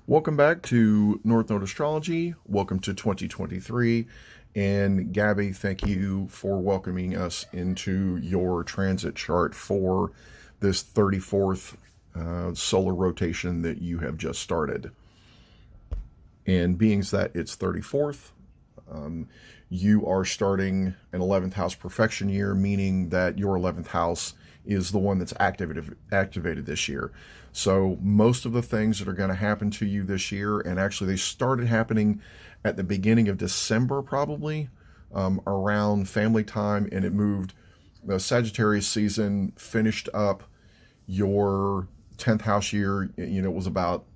Welcome back to Node Astrology. Welcome to 2023. And Gabby, thank you for welcoming us into your transit chart for this 34th solar rotation that you have just started. And being that it's 34th, you are starting an 11th house perfection year, meaning that your 11th house is the one that's activated this year. So most of the things that are going to happen to you this year, and actually they started happening at the beginning of December, probably around family time, and it moved. The Sagittarius season finished up your 10th house year. It was about,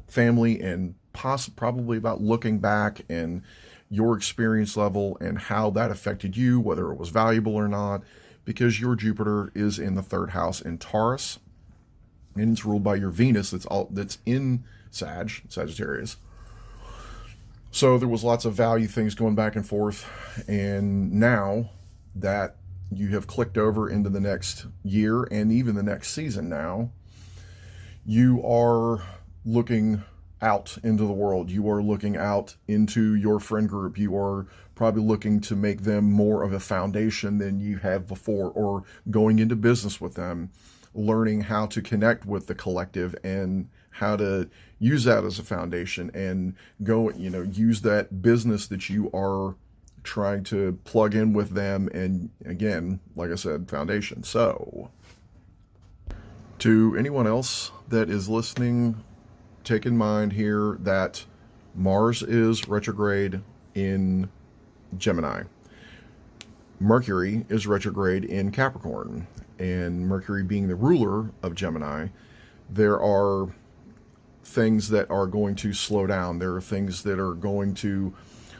family and probably about looking back and your experience level and how that affected you, whether it was valuable or not, because your Jupiter is in the third house in Taurus, and it's ruled by your Venus that's in Sagittarius. So there was lots of value things going back and forth, and now that you have clicked over into the next year and even the next season now, you are looking out into the world. You are looking out into your friend group. You are probably looking to make them more of a foundation than you have before, or going into business with them, learning how to connect with the collective and how to use that as a foundation and use that business that you are trying to plug in with them. And again, like I said, foundation. So to anyone else that is listening, take in mind here that Mars is retrograde in Gemini. Mercury is retrograde in Capricorn, and Mercury being the ruler of Gemini, there are things that are going to slow down. There are things that are going to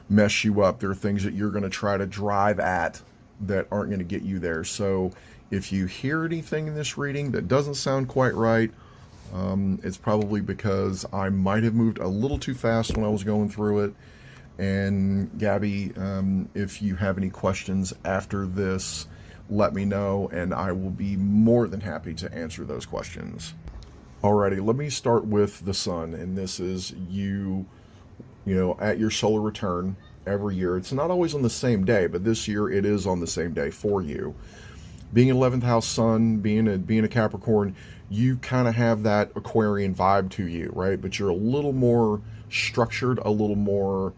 mess you up. There are things that you're going to try to drive at that aren't going to get you there. So if you hear anything in this reading that doesn't sound quite right, it's probably because I might have moved a little too fast when I was going through it. And Gabby, if you have any questions after this, let me know, and I will be more than happy to answer those questions. Alrighty, let me start with the sun, and this is you at your solar return every year. It's not always on the same day, but this year it is on the same day for you. Being an 11th house sun, being a Capricorn, you kind of have that Aquarian vibe to you, right? But you're a little more structured, a little more,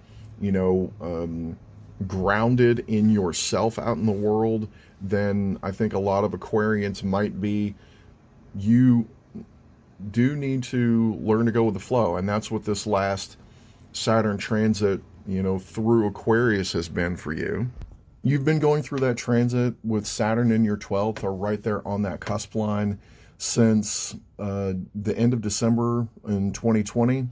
grounded in yourself out in the world than I think a lot of Aquarians might be. You do need to learn to go with the flow, and that's what this last Saturn transit, through Aquarius has been for you. You've been going through that transit with Saturn in your 12th, or right there on that cusp line, since the end of December in 2020.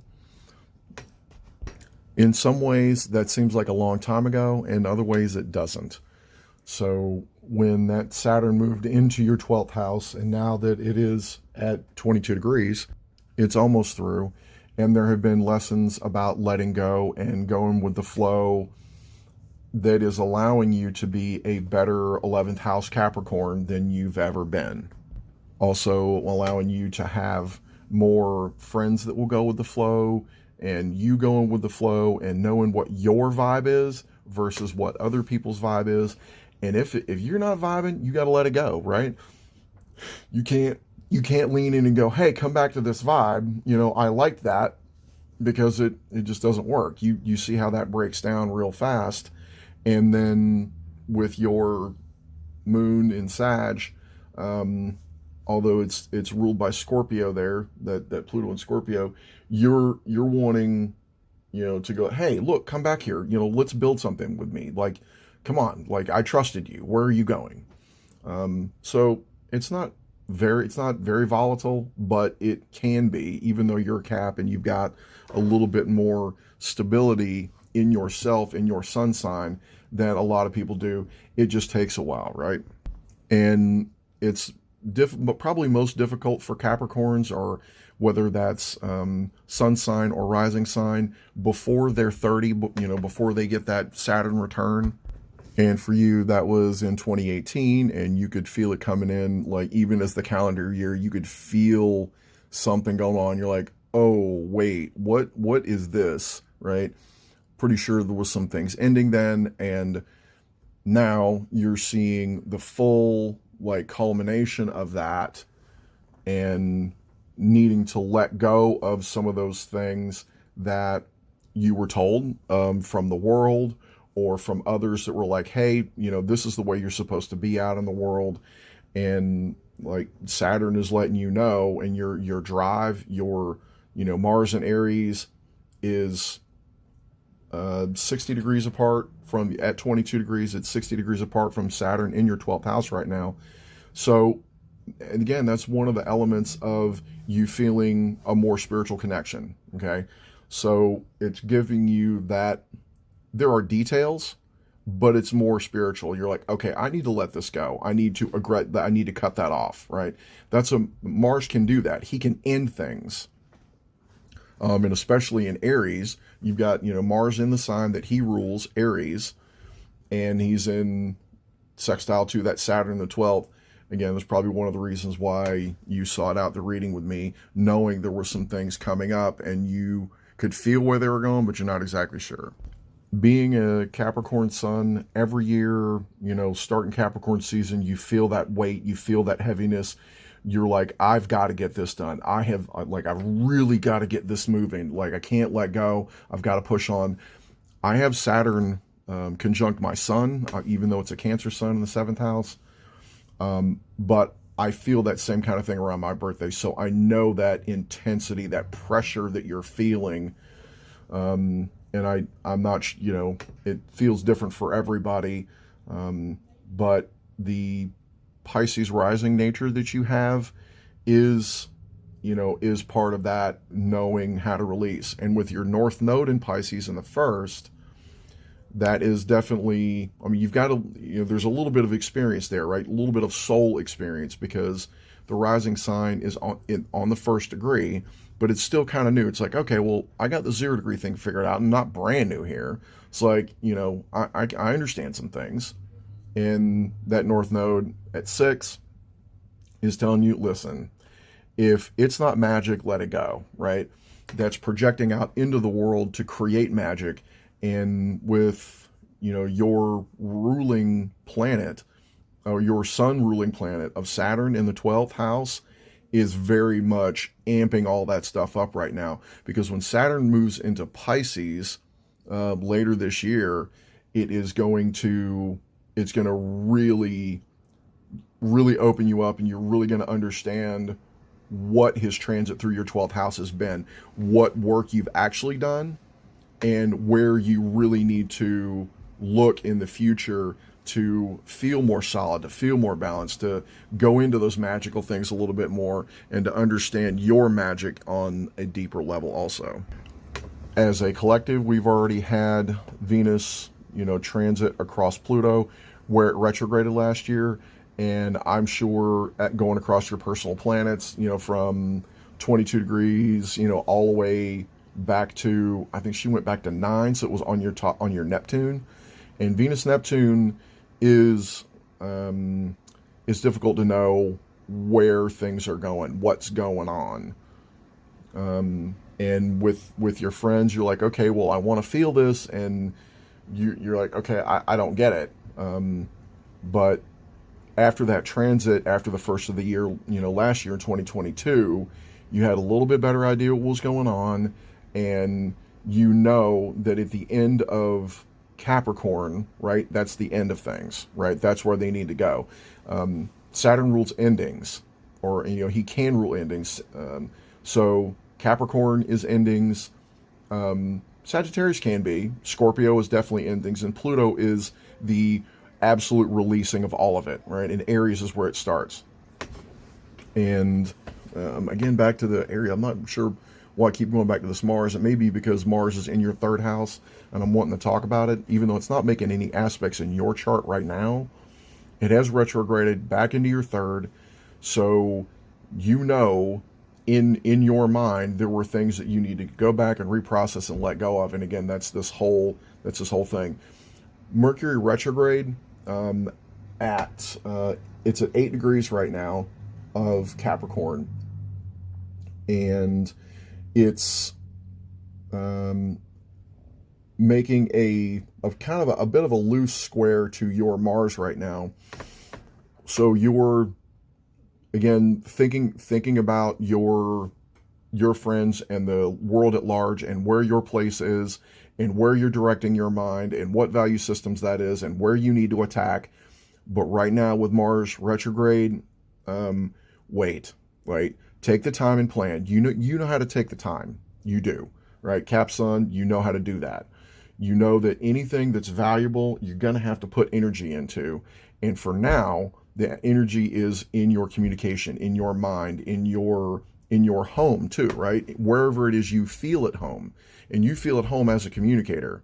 In some ways, that seems like a long time ago. In other ways, it doesn't. So when that Saturn moved into your 12th house, and now that it is at 22 degrees, it's almost through. And there have been lessons about letting go and going with the flow that is allowing you to be a better 11th house Capricorn than you've ever been. Also allowing you to have more friends that will go with the flow, and you going with the flow and knowing what your vibe is versus what other people's vibe is. And if you're not vibing, you got to let it go, right? You can't lean in and go, hey, come back to this vibe. I like that, because it just doesn't work. You see how that breaks down real fast. And then with your moon in Sag, although it's ruled by Scorpio there, that Pluto in Scorpio, you're wanting, to go, hey, look, come back here, let's build something with me. Like, come on, like, I trusted you. Where are you going? So it's not very volatile, but it can be, even though you're a Cap and you've got a little bit more stability in yourself, in your sun sign, than a lot of people do. It just takes a while, right? And it's but probably most difficult for Capricorns, or whether that's sun sign or rising sign, before they're 30, before they get that Saturn return. And for you, that was in 2018, and you could feel it coming in, like, even as the calendar year, you could feel something going on. You're like, oh, wait, what is this, right? Pretty sure there was some things ending then, and now you're seeing the full like culmination of that, and needing to let go of some of those things that you were told from the world or from others that were like, hey, this is the way you're supposed to be out in the world. And like Saturn is letting you know, and your drive, your Mars and Aries is 60 degrees apart from, at 22 degrees, it's 60 degrees apart from Saturn in your 12th house right now. So, and again, that's one of the elements of you feeling a more spiritual connection. Okay. So it's giving you that there are details, but it's more spiritual. You're like, okay, I need to let this go. I need to regret that. I need to cut that off. Right. Mars can do that. He can end things. And especially in Aries, you've got, Mars in the sign that he rules, Aries, and he's in sextile to that Saturn in the 12th. Again, that's probably one of the reasons why you sought out the reading with me, knowing there were some things coming up and you could feel where they were going, but you're not exactly sure. Being a Capricorn sun, every year, starting Capricorn season, you feel that weight, you feel that heaviness. You're like, I've got to get this done. I've really got to get this moving. Like, I can't let go. I've got to push on. I have Saturn conjunct my sun, even though it's a Cancer sun in the 7th house. But I feel that same kind of thing around my birthday. So I know that intensity, that pressure that you're feeling. And I'm not, it feels different for everybody. But the Pisces rising nature that you have is part of that knowing how to release. And with your North Node in Pisces in the 1st, that is definitely, you've got to, there's a little bit of experience there, right? A little bit of soul experience, because the rising sign is on the 1st degree, but it's still kind of new. It's like, okay, well, I got the 0 degree thing figured out. I'm not brand new here. It's like, I understand some things. And that North Node at 6 is telling you, listen, if it's not magic, let it go, right? That's projecting out into the world to create magic. And with, your ruling planet, or your sun ruling planet of Saturn in the 12th house, is very much amping all that stuff up right now. Because when Saturn moves into Pisces later this year, it's going to really, really open you up, and you're really going to understand what his transit through your 12th house has been, what work you've actually done, and where you really need to look in the future to feel more solid, to feel more balanced, to go into those magical things a little bit more, and to understand your magic on a deeper level also. As a collective, we've already had Venus, transit across Pluto, where it retrograded last year. And I'm sure at going across your personal planets, from 22 degrees, all the way back to, I think she went back to 9. So it was on your Neptune. And Venus Neptune is difficult to know where things are going, what's going on. And with your friends, you're like, okay, well, I want to feel this. And you're like, okay, I don't get it. But after that transit, after the 1st of the year, last year in 2022, you had a little bit better idea what was going on. And that at the end of Capricorn, right, that's the end of things, right? That's where they need to go. Saturn rules endings, or, he can rule endings. So Capricorn is endings. Sagittarius can be. Scorpio is definitely endings. And Pluto is the absolute releasing of all of it, right? And Aries is where it starts. And again, back to the area, I'm not sure why I keep going back to this Mars. It may be because Mars is in your 3rd house and I'm wanting to talk about it, even though it's not making any aspects in your chart right now. It has retrograded back into your 3rd. So, in your mind, there were things that you need to go back and reprocess and let go of. And again, that's this whole thing. Mercury retrograde, it's at 8 degrees right now of Capricorn. And It's making a kind of a bit of a loose square to your Mars right now. So you're, again, thinking about your friends and the world at large and where your place is and where you're directing your mind and what value systems that is and where you need to attack. But right now with Mars retrograde, wait, take the time and plan. You know how to take the time. You do, right? Cap Sun, you know how to do that. You know that anything that's valuable, you're going to have to put energy into. And for now, the energy is in your communication, in your mind, in your home too, right? Wherever it is you feel at home. And you feel at home as a communicator,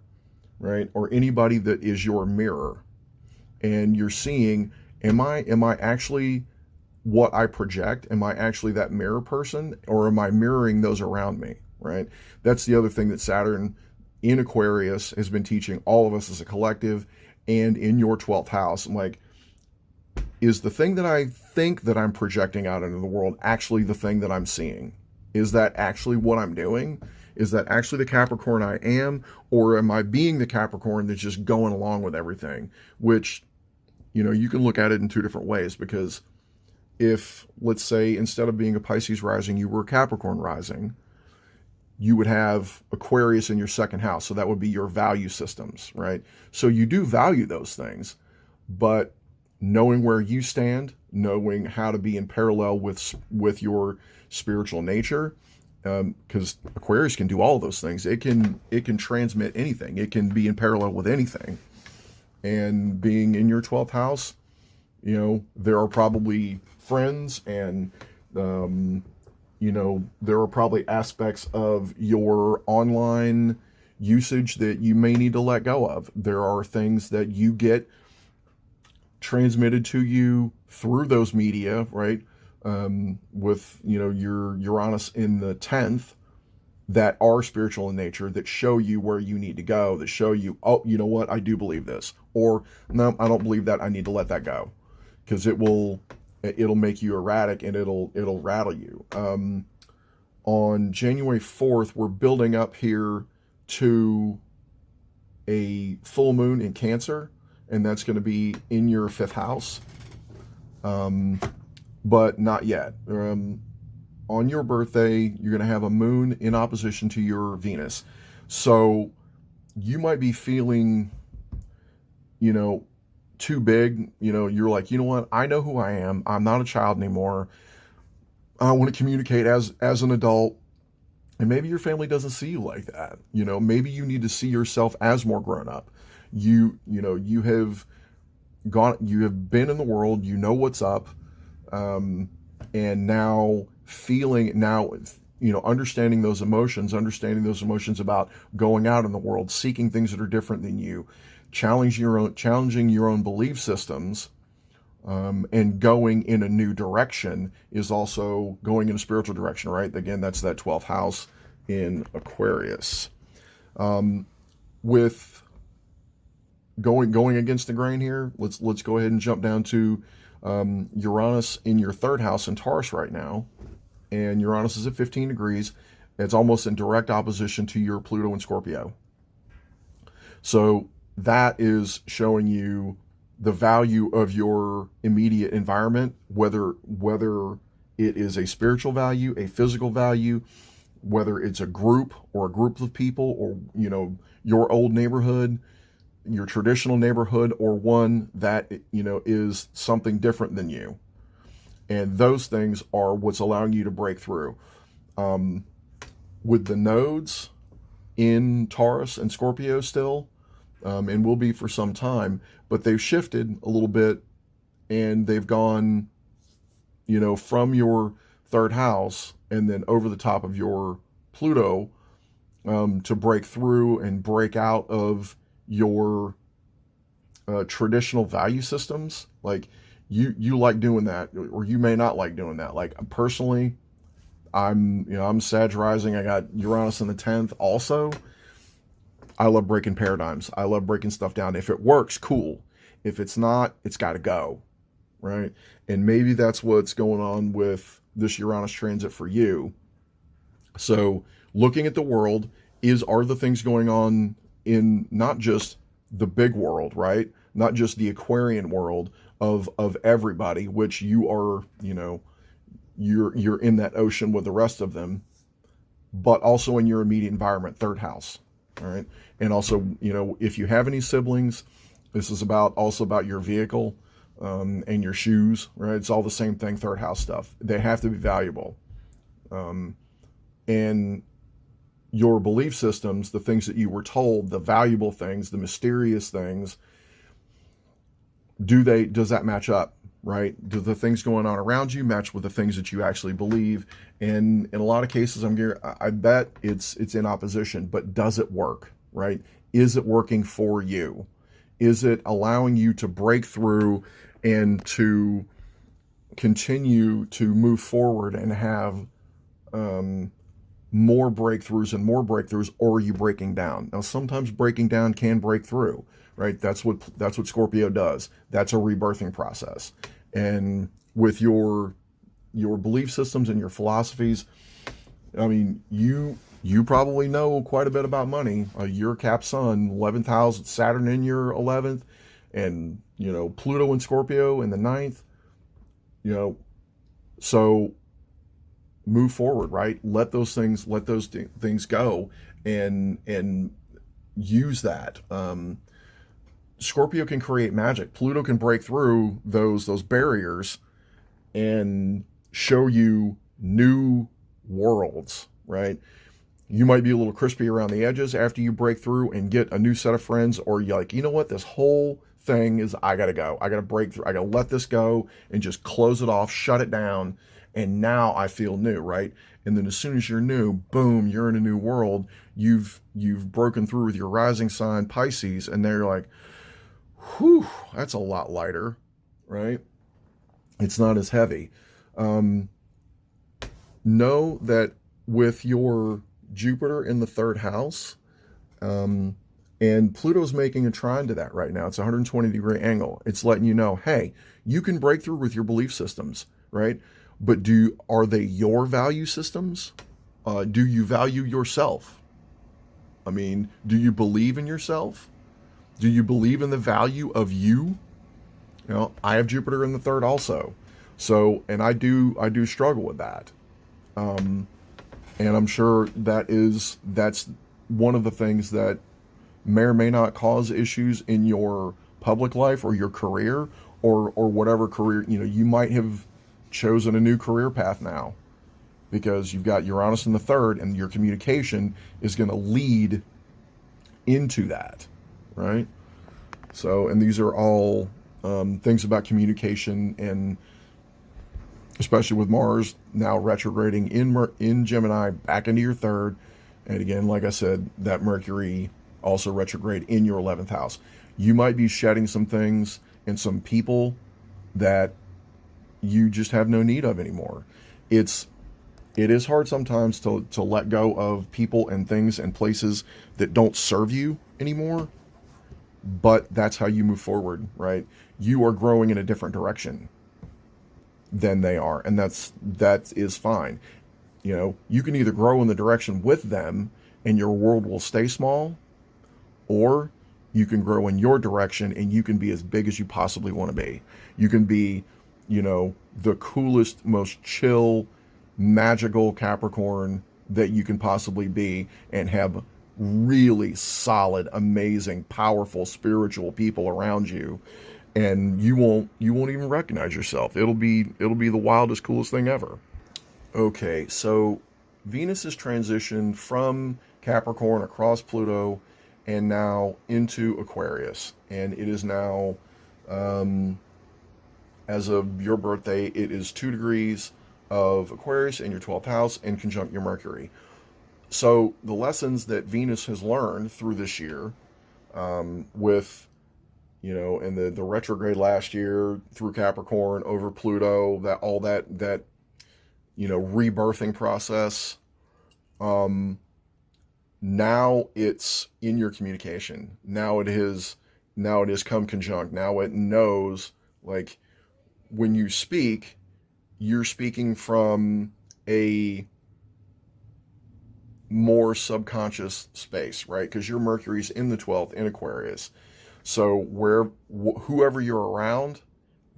right? Or anybody that is your mirror. And you're seeing, am I actually what I project? Am I actually that mirror person? Or am I mirroring those around me, right? That's the other thing that Saturn in Aquarius has been teaching all of us as a collective, and in your 12th house. I'm like, is the thing that I think that I'm projecting out into the world actually the thing that I'm seeing? Is that actually what I'm doing? Is that actually the Capricorn I am? Or am I being the Capricorn that's just going along with everything? Which, you can look at it in two different ways, because if, let's say, instead of being a Pisces rising, you were a Capricorn rising, you would have Aquarius in your second house. So that would be your value systems, right? So you do value those things, but knowing where you stand, knowing how to be in parallel with your spiritual nature, because Aquarius can do all of those things. It can transmit anything. It can be in parallel with anything. And being in your 12th house, there are probably friends and, there are probably aspects of your online usage that you may need to let go of. There are things that you get transmitted to you through those media, right? With, your Uranus in the 10th, that are spiritual in nature, that show you where you need to go, that show you, oh, you know what, I do believe this. Or, no, I don't believe that, I need to let that go. Because it'll make you erratic and it'll rattle you. On January 4th, we're building up here to a full moon in Cancer, and that's going to be in your 5th house. But not yet. On your birthday, you're going to have a moon in opposition to your Venus. So you might be feeling, too big. You're like, you know what? I know who I am. I'm not a child anymore. I want to communicate as an adult. And maybe your family doesn't see you like that. Maybe you need to see yourself as more grown up. You have been in the world, what's up. And now understanding those emotions about going out in the world, seeking things that are different than you, challenging your own belief systems, and going in a new direction is also going in a spiritual direction, right? Again, that's that 12th house in Aquarius. With going against the grain here, let's go ahead and jump down to Uranus in your 3rd house in Taurus right now. And Uranus is at 15 degrees. It's almost in direct opposition to your Pluto in Scorpio. So that is showing you the value of your immediate environment, whether it is a spiritual value, a physical value, whether it's a group or a group of people, or, your old neighborhood, your traditional neighborhood, or one that, is something different than you. And those things are what's allowing you to break through. With the nodes in Taurus and Scorpio still, and will be for some time, but they've shifted a little bit, and they've gone, from your 3rd house and then over the top of your Pluto, to break through and break out of your traditional value systems. Like you like doing that, or you may not like doing that. Like personally, I'm Sag rising. I got Uranus in the 10th also. I love breaking paradigms. I love breaking stuff down. If it works, cool. If it's not, it's got to go, right? And maybe that's what's going on with this Uranus transit for you. So looking at the world are the things going on in not just the big world, right? Not just the Aquarian world of everybody, which you are, you're in that ocean with the rest of them, but also in your immediate environment, third house. All right. And also, if you have any siblings, this is also about your vehicle, and your shoes, right? It's all the same thing, third house stuff. They have to be valuable. And your belief systems, the things that you were told, the valuable things, the mysterious things, does that match up, right? Do the things going on around you match with the things that you actually believe? And in a lot of cases, I bet it's in opposition, but does it work, right? Is it working for you? Is it allowing you to break through and to continue to move forward and have more breakthroughs, or are you breaking down? Now, sometimes breaking down can break through, right? That's what Scorpio does. That's a rebirthing process. And with your belief systems and your philosophies, I mean, you probably know quite a bit about money. You're Cap Sun, 11th house, Saturn in your 11th, and Pluto in Scorpio in the 9th. So move forward, right? Let those things go, and use that. Scorpio can create magic. Pluto can break through those barriers and show you new worlds, right? You might be a little crispy around the edges after you break through and get a new set of friends, or you're like, you know what, this whole thing is, I gotta go. I gotta break through. I gotta let this go and just close it off, shut it down. And now I feel new, right? And then as soon as you're new, boom, you're in a new world. You've broken through with your rising sign, Pisces, and they're like, whew, that's a lot lighter, right? It's not as heavy. Know that with your Jupiter in the third house, and Pluto's making a trine to that right now. It's a 120-degree angle. It's letting you know, hey, you can break through with your belief systems, right? But are they your value systems? Do you value yourself? I mean, do you believe in yourself? Do you believe in the value of you? I have Jupiter in the third also. So, and I do struggle with that. And I'm sure that's one of the things that may or may not cause issues in your public life or your career, or whatever career. You might have chosen a new career path now because you've got Uranus in the third, and your communication is going to lead into that, right? So, and these are all things about communication, and especially with Mars now retrograding in Gemini back into your third. And again, like I said, that Mercury also retrograde in your 11th house. You might be shedding some things and some people that you just have no need of anymore. It is hard sometimes to let go of people and things and places that don't serve you anymore, but that's how you move forward, right? You are growing in a different direction than they are, and that is fine. You can either grow in the direction with them and your world will stay small, or you can grow in your direction and you can be as big as you possibly want to be. You can be, the coolest, most chill, magical Capricorn that you can possibly be, and have really solid, amazing, powerful, spiritual people around you, and you won't even recognize yourself. It'll be the wildest, coolest thing ever. Okay, so Venus has transitioned from Capricorn across Pluto and now into Aquarius, and it is now, as of your birthday, it is 2 degrees of Aquarius in your 12th house and conjunct your Mercury. So the lessons that Venus has learned through this year, with, and the retrograde last year through Capricorn over Pluto, that rebirthing process, now it's in your communication. Now it is come conjunct. Now it knows, like, when you speak, you're speaking from a more subconscious space, right? Because your Mercury's in the 12th in Aquarius. So whoever you're around,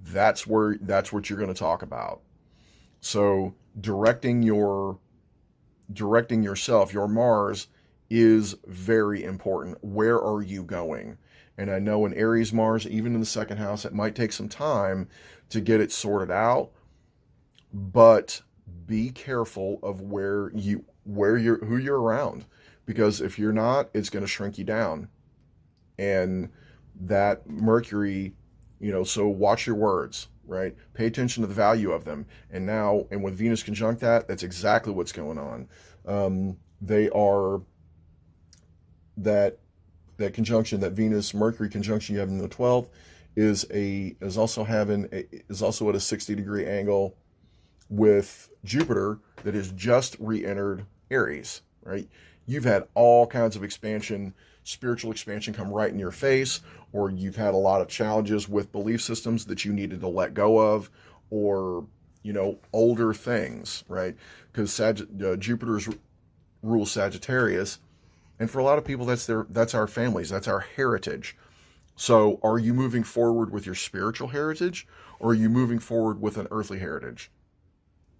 that's what you're going to talk about. So directing yourself, your Mars is very important. Where are you going? And I know in Aries Mars, even in the second house, it might take some time to get it sorted out, but be careful of who you're around, because if you're not, it's going to shrink you down. And that Mercury, so watch your words, right? Pay attention to the value of them. And with Venus conjunct that's exactly what's going on. They are that conjunction, that Venus Mercury conjunction you have in the 12th is also at a 60-degree angle with Jupiter that has just re-entered Aries, right? You've had all kinds of expansion, spiritual expansion come right in your face, or you've had a lot of challenges with belief systems that you needed to let go of, or, older things, right? Because Jupiter's rules Sagittarius. And for a lot of people, that's our families, that's our heritage. So are you moving forward with your spiritual heritage, or are you moving forward with an earthly heritage?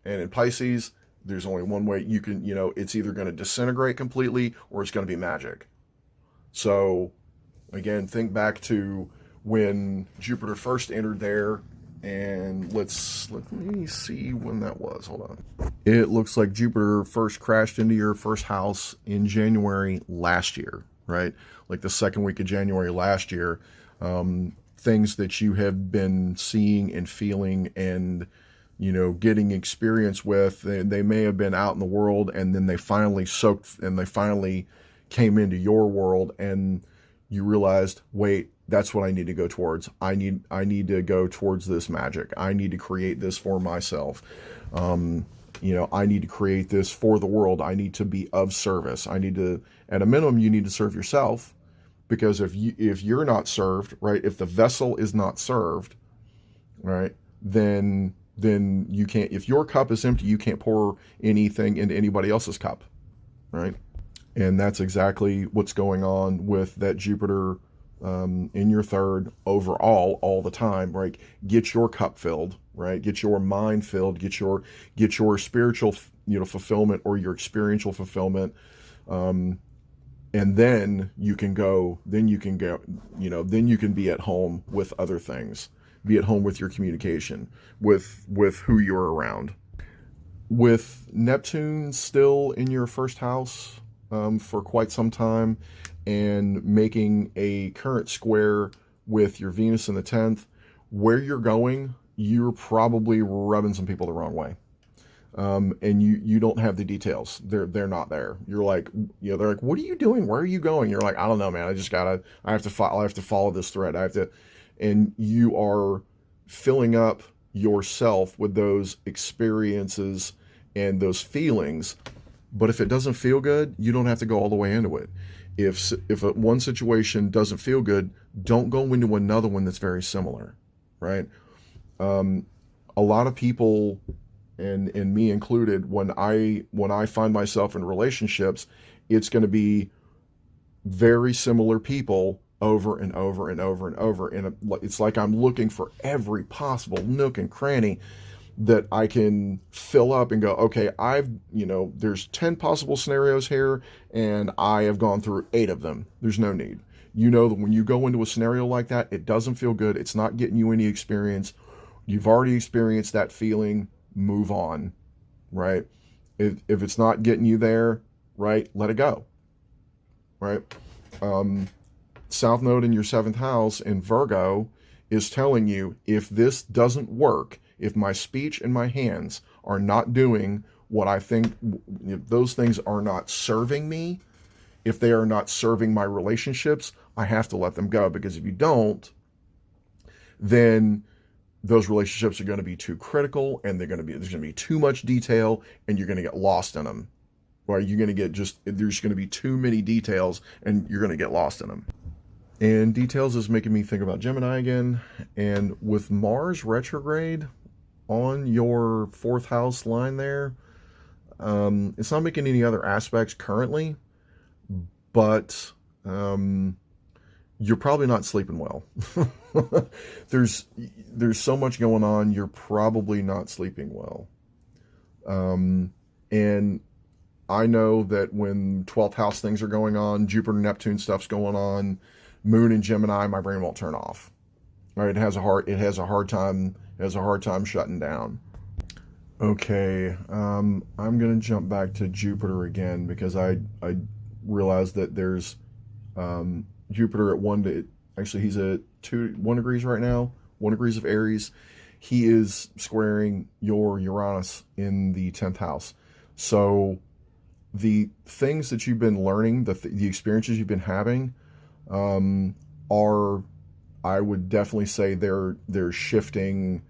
And in Pisces, there's only one way you can, it's either going to disintegrate completely or it's going to be magic. So again, think back to when Jupiter first entered there, and let me see when that was. Hold on. It looks like Jupiter first crashed into your first house in January last year, right? Like the second week of January last year. Things that you have been seeing and feeling and, getting experience with, they may have been out in the world, and then they finally came into your world, and you realized, wait, that's what I need to go towards. I need to go towards this magic. I need to create this for myself. I need to create this for the world. I need to be of service. I need to, at a minimum, you need to serve yourself, because if you're not served, right, if the vessel is not served, right, then you can't, if your cup is empty, you can't pour anything into anybody else's cup, right? And that's exactly what's going on with that Jupiter in your third overall all the time, right? Get your cup filled, right? Get your mind filled, get your spiritual, fulfillment, or your experiential fulfillment. And then you can be at home with other things, be at home with your communication, with who you're around. With Neptune still in your first house for quite some time, and making a current square with your Venus in the 10th, where you're going, you're probably rubbing some people the wrong way. And you don't have the details. They're not there. You're like, they're like, what are you doing? Where are you going? You're like, I don't know, man. I have to follow this thread. And you are filling up yourself with those experiences and those feelings. But if it doesn't feel good, you don't have to go all the way into it. If one situation doesn't feel good, don't go into another one that's very similar, right? A lot of people, and me included, when I find myself in relationships, it's going to be very similar people over and over and over and over. And it's like I'm looking for every possible nook and cranny that I can fill up and go, okay, there's 10 possible scenarios here, and I have gone through 8 of them. There's no need. That when you go into a scenario like that, it doesn't feel good. It's not getting you any experience. You've already experienced that feeling. Move on, right? If it's not getting you there, right, let it go, right? South Node in your 7th house in Virgo is telling you, if this doesn't work, if my speech and my hands are not doing what I think, if those things are not serving me, if they are not serving my relationships, I have to let them go. Because if you don't, then those relationships are going to be too critical, and there's going to be too much detail, and you're going to get lost in them. Or you're going to there's going to be too many details, and you're going to get lost in them. And details is making me think about Gemini again. And with Mars retrograde on your 4th house line there, It's not making any other aspects currently, but you're probably not sleeping well. there's so much going on. You're probably not sleeping well. And I know that when 12th house things are going on, Jupiter, Neptune stuff's going on, Moon and Gemini, my brain won't turn off. Right? It has a hard time shutting down. Okay, I'm gonna jump back to Jupiter again because I realized that there's Jupiter at actually he's at 1 degrees right now, 1 degrees of Aries. He is squaring your Uranus in the 10th house. So the things that you've been learning, the experiences you've been having, are, I would definitely say they're shifting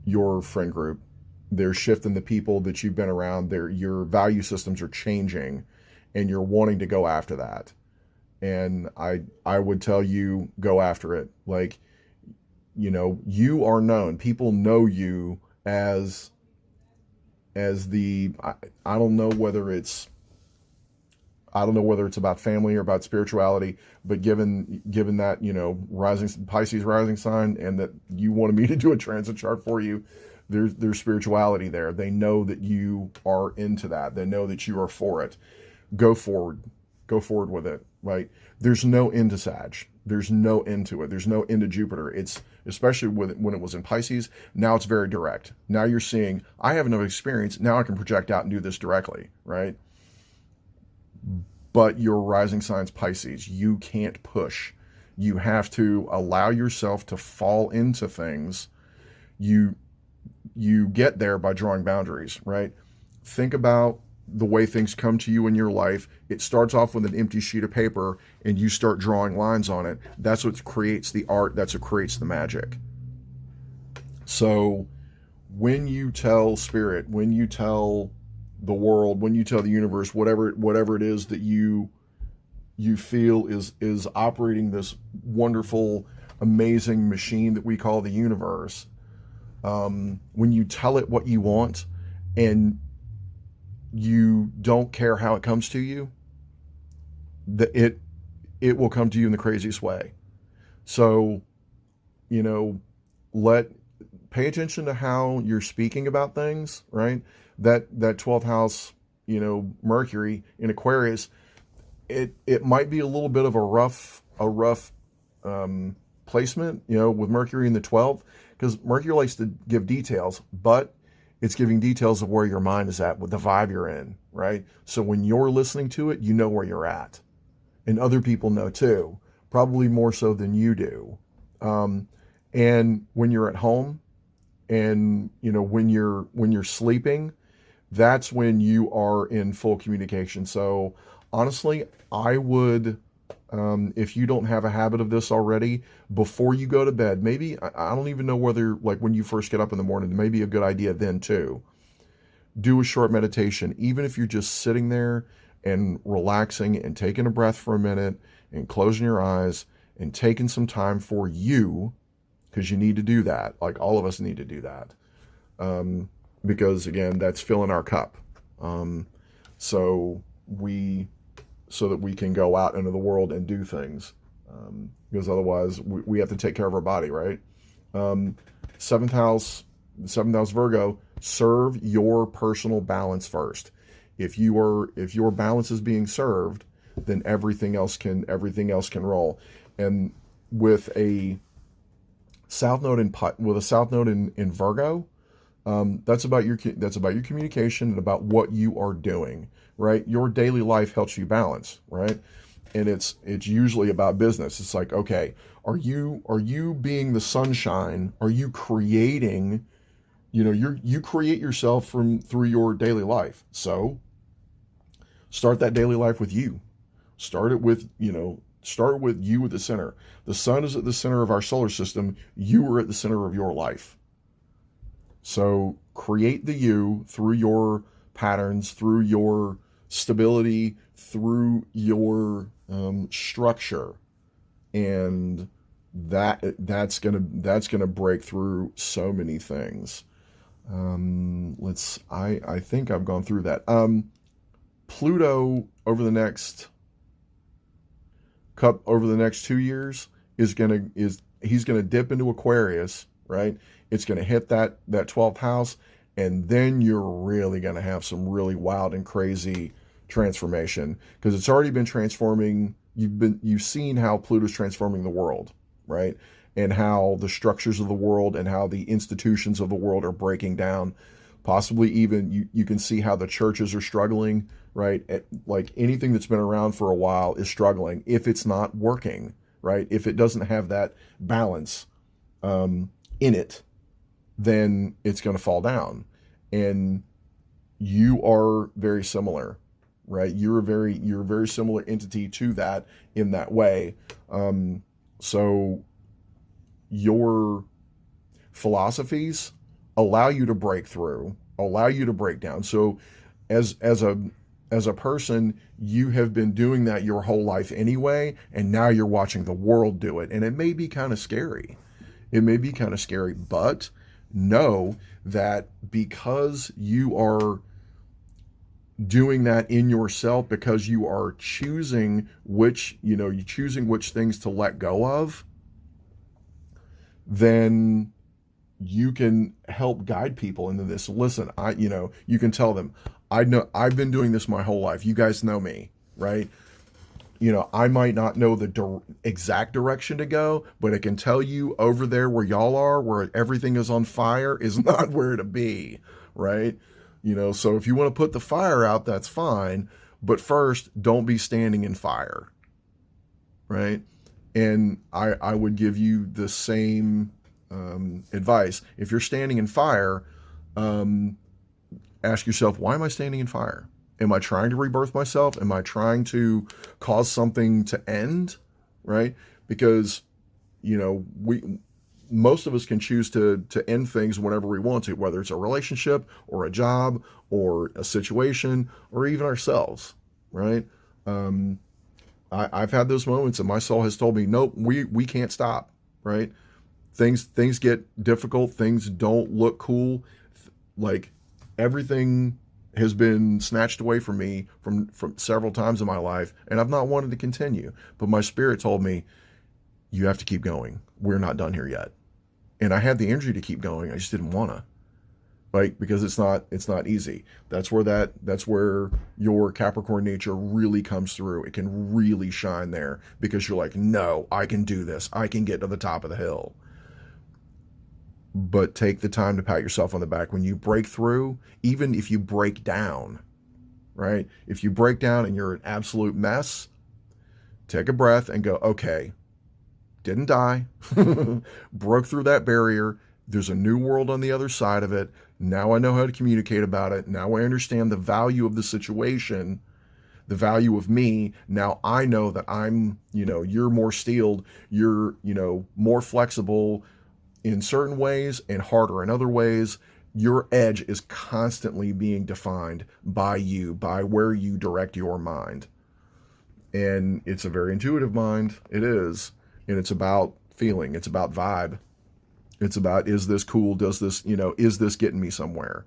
your friend group. They're shifting the people that you've been around. Your value systems are changing, and you're wanting to go after that. And I would tell you, go after it. Like, you are known. People know you as the, I don't know whether it's about family or about spirituality, but given that, rising Pisces rising sign, and that you wanted me to do a transit chart for you, there's spirituality there. They know that you are into that. They know that you are for it. Go forward with it. Right? There's no end to Sag. There's no end to it. There's no end to Jupiter. It's, especially when it was in Pisces, now it's very direct. Now you're seeing, I have enough experience, now I can project out and do this directly, right? But your rising sign's Pisces. You can't push. You have to allow yourself to fall into things. You get there by drawing boundaries, right? Think about the way things come to you in your life. It starts off with an empty sheet of paper and you start drawing lines on it. That's what creates the art. That's what creates the magic. So when you tell spirit, when you tell the world, when you tell the universe, whatever it is that you feel is operating this wonderful, amazing machine that we call the universe, when you tell it what you want and you don't care how it comes to you, it will come to you in the craziest way. So, pay attention to how you're speaking about things, right? That 12th house, Mercury in Aquarius, it might be a little bit of a rough placement, with Mercury in the 12th, because Mercury likes to give details, but it's giving details of where your mind is at, with the vibe you're in, right? So when you're listening to it, you know where you're at. And other people know too, probably more so than you do. And when you're at home and, when you're sleeping, that's when you are in full communication. So honestly, I would, if you don't have a habit of this already, before you go to bed, maybe, I don't even know whether, like when you first get up in the morning, it may be a good idea then too. Do a short meditation, even if you're just sitting there and relaxing and taking a breath for a minute and closing your eyes and taking some time for you, because you need to do that. Like all of us need to do that. Because again, that's filling our cup. So that we can go out into the world and do things. Because otherwise we have to take care of our body, right? 7th house Virgo, serve your personal balance first. If your balance is being served, then everything else can roll. And with a South Node in Virgo, that's about your communication and about what you are doing, right? Your daily life helps you balance, right? And it's usually about business. It's like, okay, are you being the sunshine? Are you creating, you create yourself through your daily life. So start that daily life with you. Start with you at the center. The sun is at the center of our solar system. You are at the center of your life. So create the you through your patterns, through your stability, through your structure, and that's gonna break through so many things. I think I've gone through that. Pluto over the next 2 years he's gonna dip into Aquarius, right? It's gonna hit that 12th house, and then you're really gonna have some really wild and crazy transformation, because it's already been transforming. You've seen how Pluto's transforming the world, right? And how the structures of the world and how the institutions of the world are breaking down. Possibly even you can see how the churches are struggling, right? Like anything that's been around for a while is struggling if it's not working, right? If it doesn't have that balance in it, then it's going to fall down. And you are very similar, right? You're a very similar entity to that in that way. So your philosophies allow you to break through, allow you to break down. So as a person, you have been doing that your whole life anyway, and now you're watching the world do it. And it may be kind of scary. It may be kind of scary, but know that because you are doing that in yourself, because you are choosing which things to let go of, then you can help guide people into this. Listen, you can tell them, I've been doing this my whole life. You guys know me, right? I might not know the exact direction to go, but I can tell you over there where y'all are, where everything is on fire, is not where to be, right? So if you want to put the fire out, that's fine. But first, don't be standing in fire, right? And I would give you the same advice. If you're standing in fire, ask yourself, why am I standing in fire? Am I trying to rebirth myself? Am I trying to cause something to end? Right? Because, most of us can choose to end things whenever we want to, whether it's a relationship or a job or a situation or even ourselves, right? I've had those moments, and my soul has told me, nope, we can't stop, right? Things get difficult. Things don't look cool. Like everything has been snatched away from me from several times in my life, and I've not wanted to continue. But my spirit told me, you have to keep going. We're not done here yet. And I had the energy to keep going. I just didn't want to, right? Because it's not easy. That's where your Capricorn nature really comes through. It can really shine there, because you're like, no, I can do this. I can get to the top of the hill. But take the time to pat yourself on the back when you break through, even if you break down, right? If you break down and you're an absolute mess, take a breath and go, okay, didn't die, broke through that barrier. There's a new world on the other side of it. Now I know how to communicate about it. Now I understand the value of the situation, the value of me. Now I know that I'm, you're more steeled, you're, more flexible in certain ways and harder in other ways. Your edge is constantly being defined by you, by where you direct your mind. And it's a very intuitive mind. It is. And it's about feeling. It's about vibe. It's about, is this cool? Does this, is this getting me somewhere?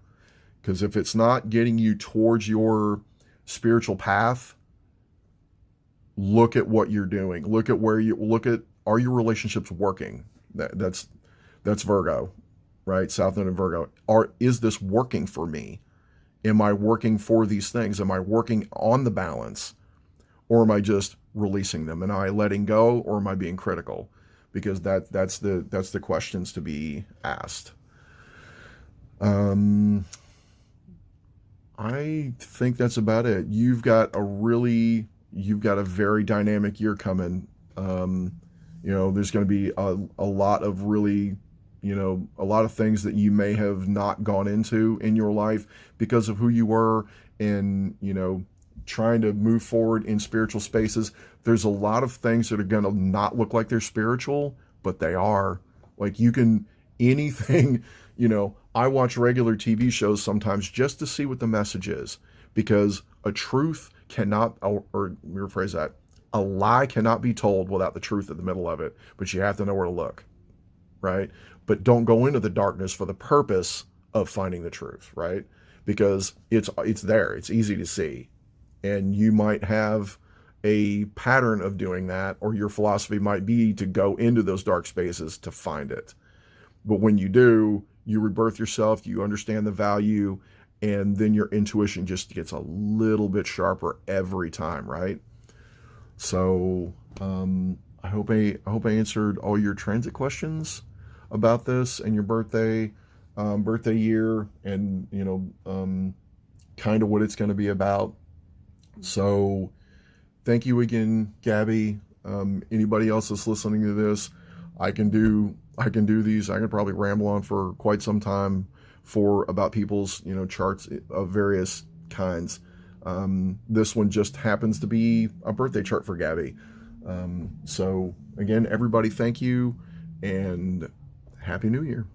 Because if it's not getting you towards your spiritual path, look at what you're doing. Look at are your relationships working? That's Virgo, right? South Node and Virgo. Is this working for me? Am I working for these things? Am I working on the balance? Or am I just releasing them? Am I letting go, or am I being critical? Because that's the questions to be asked. I think that's about it. You've got a very dynamic year coming. There's going to be a lot of really, a lot of things that you may have not gone into in your life because of who you were, and, trying to move forward in spiritual spaces. There's a lot of things that are going to not look like they're spiritual, but they are. Like anything, I watch regular TV shows sometimes just to see what the message is, because a truth cannot, or let me rephrase that, a lie cannot be told without the truth in the middle of it, but you have to know where to look, right? But don't go into the darkness for the purpose of finding the truth, right? Because it's there, it's easy to see. And you might have a pattern of doing that, or your philosophy might be to go into those dark spaces to find it. But when you do, you rebirth yourself, you understand the value, and then your intuition just gets a little bit sharper every time, right? So I hope I answered all your transit questions about this and your birthday year, and kind of what it's going to be about. So thank you again, Gaby. Anybody else that's listening to this, I can do these. I can probably ramble on for quite some time about people's charts of various kinds. This one just happens to be a birthday chart for Gaby. So again, everybody, thank you, and Happy New Year.